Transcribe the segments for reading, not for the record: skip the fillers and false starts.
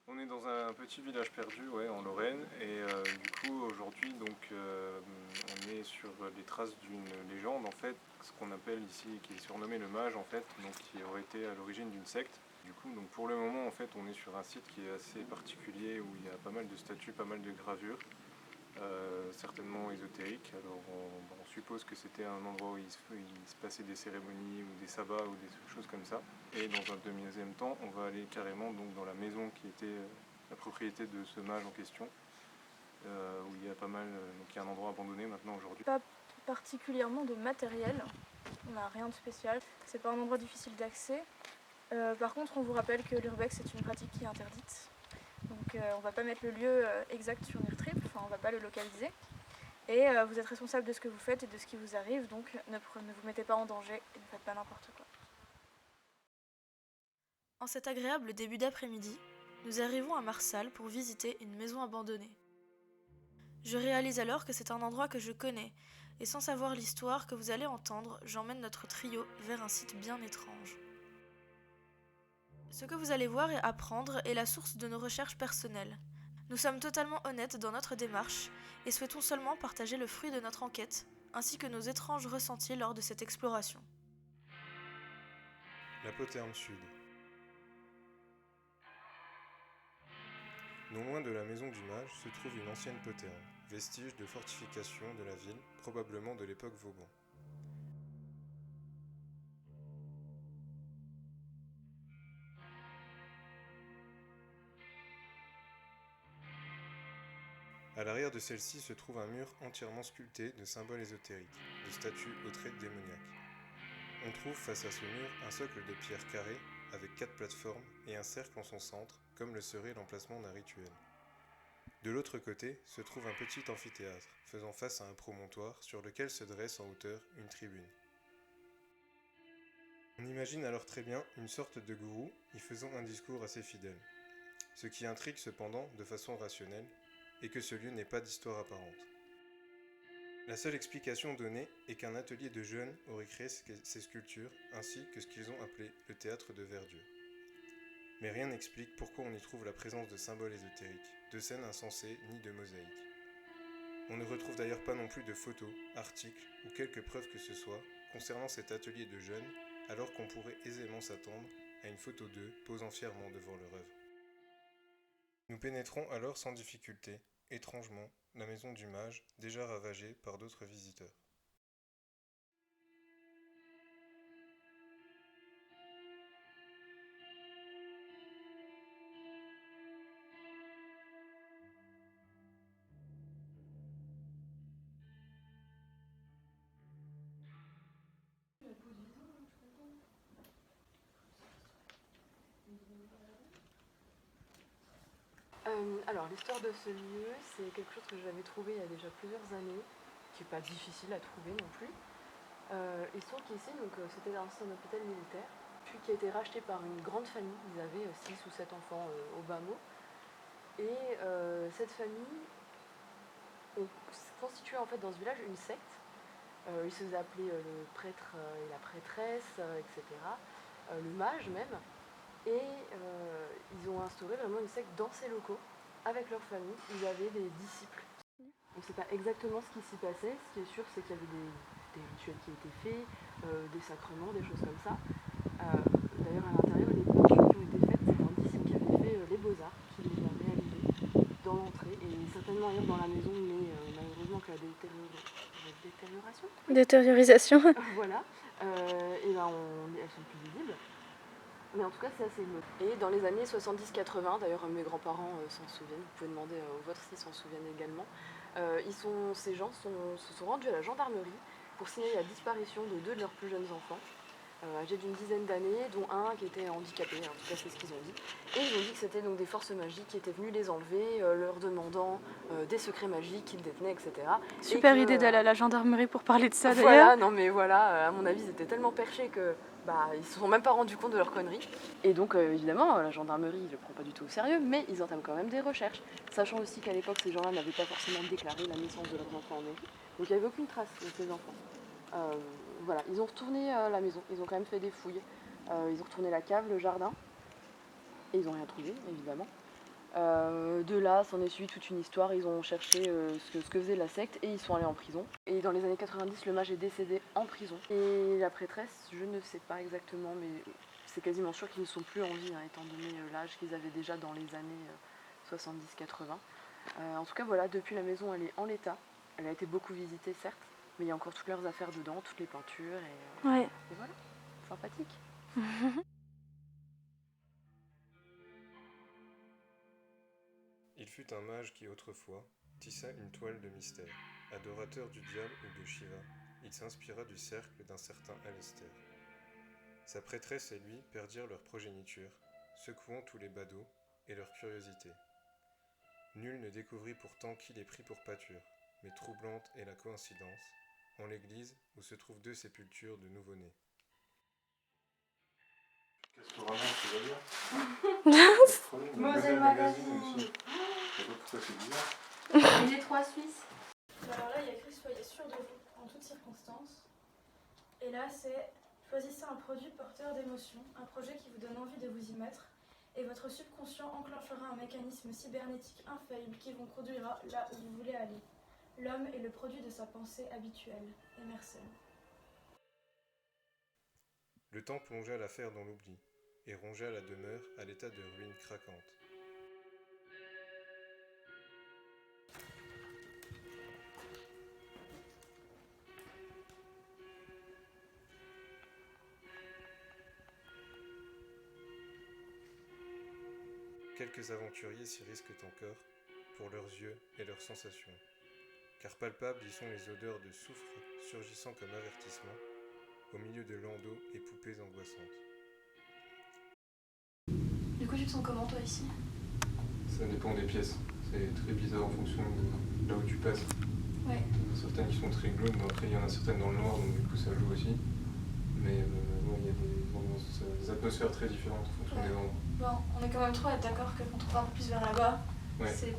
On est dans un petit village perdu, ouais, en Lorraine, et du coup aujourd'hui on est sur les traces d'une légende en fait, ce qu'on appelle ici, qui est surnommé le mage en fait, donc qui aurait été à l'origine d'une secte. Du coup, donc pour le moment en fait, on est sur un site qui est assez particulier où il y a pas mal de statues, pas mal de gravures, certainement ésotériques. Alors on suppose que c'était un endroit où il se passait des cérémonies ou des sabbats ou des choses comme ça. Et dans un deuxième temps, on va aller carrément donc dans la maison qui était la propriété de ce mage en question, où il y a pas mal, donc il y a un endroit abandonné maintenant aujourd'hui. Pas particulièrement de matériel, on n'a rien de spécial. C'est pas un endroit difficile d'accès. Par contre, on vous rappelle que l'urbex est une pratique qui est interdite. Donc on va pas mettre le lieu exact sur Nurtrip, enfin on va pas le localiser. Et vous êtes responsable de ce que vous faites et de ce qui vous arrive, donc ne vous mettez pas en danger et ne faites pas n'importe quoi. En cet agréable début d'après-midi, nous arrivons à Marsal pour visiter une maison abandonnée. Je réalise alors que c'est un endroit que je connais, et sans savoir l'histoire que vous allez entendre, j'emmène notre trio vers un site bien étrange. Ce que vous allez voir et apprendre est la source de nos recherches personnelles. Nous sommes totalement honnêtes dans notre démarche et souhaitons seulement partager le fruit de notre enquête, ainsi que nos étranges ressentis lors de cette exploration. La Poterne Sud. Non loin de la maison du mage se trouve une ancienne poterne, vestige de fortification de la ville, probablement de l'époque Vauban. À l'arrière de celle-ci se trouve un mur entièrement sculpté de symboles ésotériques, de statues aux traits démoniaques. On trouve face à ce mur un socle de pierre carrée avec 4 plateformes et un cercle en son centre, comme le serait l'emplacement d'un rituel. De l'autre côté se trouve un petit amphithéâtre, faisant face à un promontoire sur lequel se dresse en hauteur une tribune. On imagine alors très bien une sorte de gourou y faisant un discours assez fidèle. Ce qui intrigue cependant, de façon rationnelle, est que ce lieu n'est pas d'histoire apparente. La seule explication donnée est qu'un atelier de jeunes aurait créé ces sculptures, ainsi que ce qu'ils ont appelé le théâtre de verdure. Mais rien n'explique pourquoi on y trouve la présence de symboles ésotériques, de scènes insensées ni de mosaïques. On ne retrouve d'ailleurs pas non plus de photos, articles ou quelques preuves que ce soit concernant cet atelier de jeunes, alors qu'on pourrait aisément s'attendre à une photo d'eux posant fièrement devant leur œuvre. Nous pénétrons alors sans difficulté, étrangement, la maison du mage, déjà ravagée par d'autres visiteurs. Alors l'histoire de ce lieu, c'est quelque chose que j'avais trouvé il y a déjà plusieurs années, qui n'est pas difficile à trouver non plus. Il se trouve qu'ici, c'était un ancien hôpital militaire, puis qui a été racheté par une grande famille. Ils avaient 6 ou 7 enfants au bas mot. Et cette famille constituait en fait dans ce village une secte. Ils se faisaient appeler le prêtre et la prêtresse, etc. Le mage même. Et ils ont instauré vraiment une secte dans ces locaux, avec leur famille. Ils avaient des disciples. On ne sait pas exactement ce qui s'y passait. Ce qui est sûr, c'est qu'il y avait des rituels qui étaient faits, des sacrements, des choses comme ça. D'ailleurs, à l'intérieur, les peintures qui ont été faites, c'est un disciple qui avait fait les beaux-arts, qui les a réalisées dans l'entrée, et certainement ailleurs dans la maison, mais malheureusement que la détérioration. Détériorisation. Voilà. Elles sont plus visibles. Mais en tout cas, c'est assez beau. Et dans les années 70-80, d'ailleurs mes grands-parents s'en souviennent, vous pouvez demander aux vôtres s'ils s'en souviennent également, ces gens se sont rendus à la gendarmerie pour signaler la disparition de 2 de leurs plus jeunes enfants, âgés d'une dizaine d'années, dont un qui était handicapé, en tout cas c'est ce qu'ils ont dit. Et ils ont dit que c'était donc des forces magiques qui étaient venues les enlever, leur demandant des secrets magiques qu'ils détenaient, etc. Super idée d'aller à la gendarmerie pour parler de ça d'ailleurs. Voilà, non mais voilà, à mon avis ils étaient tellement perchés que ils se sont même pas rendus compte de leur connerie. Et donc évidemment la gendarmerie ne le prend pas du tout au sérieux, mais ils entament quand même des recherches. Sachant aussi qu'à l'époque ces gens-là n'avaient pas forcément déclaré la naissance de leurs enfants en mairie. Donc il n'y avait aucune trace de ces enfants. Voilà, ils ont retourné la maison, ils ont quand même fait des fouilles. Ils ont retourné la cave, le jardin. Et ils n'ont rien trouvé, évidemment. De là, s'en est suivi toute une histoire. Ils ont cherché ce que faisait la secte et ils sont allés en prison. Et dans les années 90, le mage est décédé en prison. Et la prêtresse, je ne sais pas exactement, mais c'est quasiment sûr qu'ils ne sont plus en vie, hein, étant donné l'âge qu'ils avaient déjà dans les années 70-80. En tout cas, voilà, depuis la maison, elle est en l'état. Elle a été beaucoup visitée, certes, mais il y a encore toutes leurs affaires dedans, toutes les peintures, et voilà, sympathique. Il fut un mage qui autrefois tissa une toile de mystère. Adorateur du diable ou de Shiva, il s'inspira du cercle d'un certain Alester. Sa prêtresse et lui perdirent leur progéniture, secouant tous les badauds et leur curiosité. Nul ne découvrit pourtant qui les prit pour pâture, mais troublante est la coïncidence, en l'église où se trouvent 2 sépultures de nouveau-nés. Qu'est-ce que vraiment tu vas dire? Moselle Magazine. Pourquoi c'est bizarre? Les 3 Suisses. Alors là, il y a écrit soyez sûr de vous en toutes circonstances. Et là, c'est choisissez un produit porteur d'émotions, un projet qui vous donne envie de vous y mettre, et votre subconscient enclenchera un mécanisme cybernétique infaillible qui vous conduira là où vous voulez aller. L'homme est le produit de sa pensée habituelle. Emerson. Le temps plongea l'affaire dans l'oubli, et rongea la demeure à l'état de ruine craquante. Quelques aventuriers s'y risquent encore, pour leurs yeux et leurs sensations, car palpables y sont les odeurs de soufre surgissant comme avertissement, au milieu de landaux et poupées angoissantes. Du coup, tu te sens comment toi ici? Ça dépend des pièces, c'est très bizarre en fonction de là où tu passes. Ouais. Il y en a certaines qui sont très glauques, mais après il y en a certaines dans le noir, donc du coup ça joue aussi. Mais ouais, il y a des atmosphères très différentes en fonction des endroits. Bon, on est quand même trop à être d'accord que quand on va un peu plus vers là-bas, c'est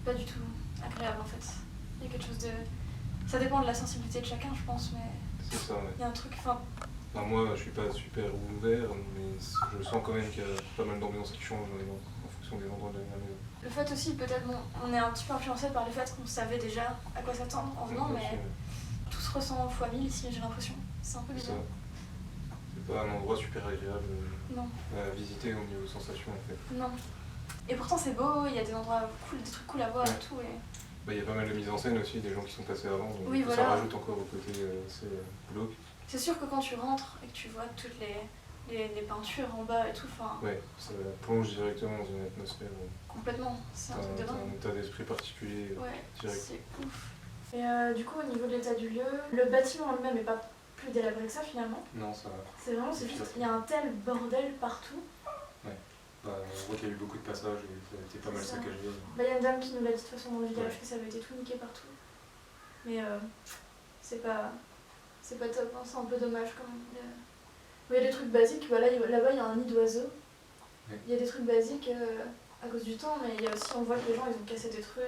pas du tout agréable en fait. Il y a quelque chose de... Ça dépend de la sensibilité de chacun, je pense, mais... C'est ça, ouais. Il y a un truc... Enfin, moi, je suis pas super ouvert, mais je sens quand même qu'il y a pas mal d'ambiance qui change en fonction des endroits de la maison. le fait aussi, peut-être, bon, on est un petit peu influencé par le fait qu'on savait déjà à quoi s'attendre en venant, mais tout se ressent fois 1000 ici, j'ai l'impression. C'est un peu bizarre. C'est pas un endroit super agréable Non. À visiter au niveau sensation en fait. Non. Et pourtant c'est beau, il y a des endroits cool, des trucs cool à voir et tout. Et... Bah, y a pas mal de mise en scène aussi, des gens qui sont passés avant, donc oui, voilà. Ça rajoute encore au côté assez glauque. C'est sûr que quand tu rentres et que tu vois toutes les peintures en bas et tout, enfin... Ouais, ça plonge directement dans une atmosphère. Complètement, c'est un truc de dingue. Un état d'esprit particulier direct. C'est ouf. Et du coup, au niveau de l'état du lieu, le bâtiment en lui-même n'est pas plus délabré que ça finalement. Non, ça va. C'est juste, il y a un tel bordel partout. Ouais. Bah, on voit qu'il y a eu beaucoup de passages et ça a été pas mal saccagé. Bah, il y a une dame qui nous l'a dit de toute façon dans le village que ça avait été tout niqué partout. Mais c'est pas top, hein, c'est un peu dommage quand même. Il y a des trucs basiques, là-bas il y a un nid d'oiseaux. Il y a des trucs basiques à cause du temps, mais il y a aussi, on voit que les gens ils ont cassé des trucs.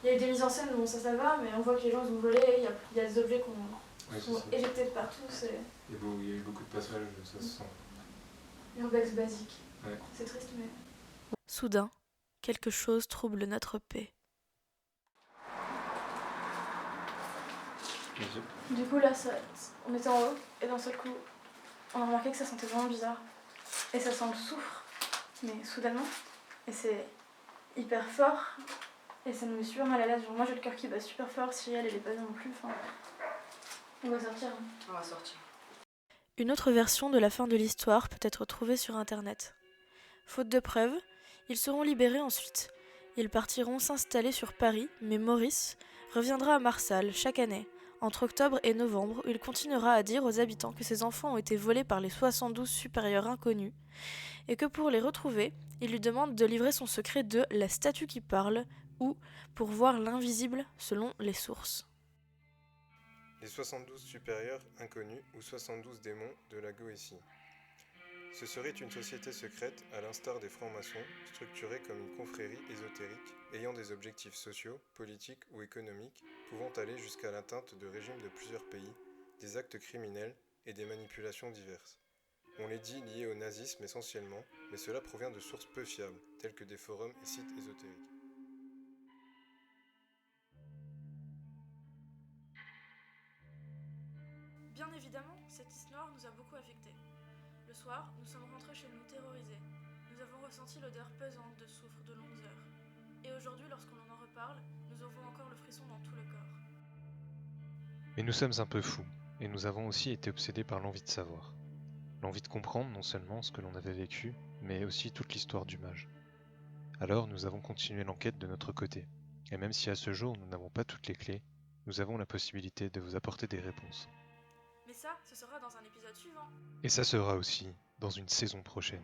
Il y a eu des mises en scène, bon ça va, mais on voit que les gens ils ont volé, il y a des objets qui sont éjectés de partout. Il y a eu beaucoup de passages, ça se sent. L'urbex basique. Ouais. C'est triste, mais... Soudain, quelque chose trouble notre paix. Du coup là, on était en haut, et d'un seul coup, on a remarqué que ça sentait vraiment bizarre. Et ça sent le soufre, mais soudainement. Et c'est hyper fort, et ça nous met super mal à l'aise. Genre moi j'ai le cœur qui bat super fort, si elle est pas bien non plus, enfin... On va sortir. On va sortir. Une autre version de la fin de l'histoire peut être trouvée sur internet. Faute de preuves, ils seront libérés ensuite. Ils partiront s'installer sur Paris, mais Maurice reviendra à Marsal chaque année, entre octobre et novembre, où il continuera à dire aux habitants que ses enfants ont été volés par les 72 supérieurs inconnus, et que pour les retrouver, il lui demande de livrer son secret de la statue qui parle, ou pour voir l'invisible selon les sources. Les 72 supérieurs inconnus ou 72 démons de la Goétie. Ce serait une société secrète, à l'instar des francs-maçons, structurée comme une confrérie ésotérique, ayant des objectifs sociaux, politiques ou économiques, pouvant aller jusqu'à l'atteinte de régimes de plusieurs pays, des actes criminels et des manipulations diverses. On les dit liés au nazisme essentiellement, mais cela provient de sources peu fiables, telles que des forums et sites ésotériques. Bien évidemment, cette histoire nous a beaucoup affectés. Le soir, nous sommes rentrés chez nous terrorisés. Nous avons ressenti l'odeur pesante de soufre de longues heures. Et aujourd'hui, lorsqu'on en reparle, nous avons encore le frisson dans tout le corps. Mais nous sommes un peu fous, et nous avons aussi été obsédés par l'envie de savoir. L'envie de comprendre non seulement ce que l'on avait vécu, mais aussi toute l'histoire du mage. Alors nous avons continué l'enquête de notre côté, et même si à ce jour nous n'avons pas toutes les clés, nous avons la possibilité de vous apporter des réponses. Mais ça, ce sera dans un épisode suivant. Et ça sera aussi dans une saison prochaine.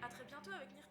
À très bientôt avec Nir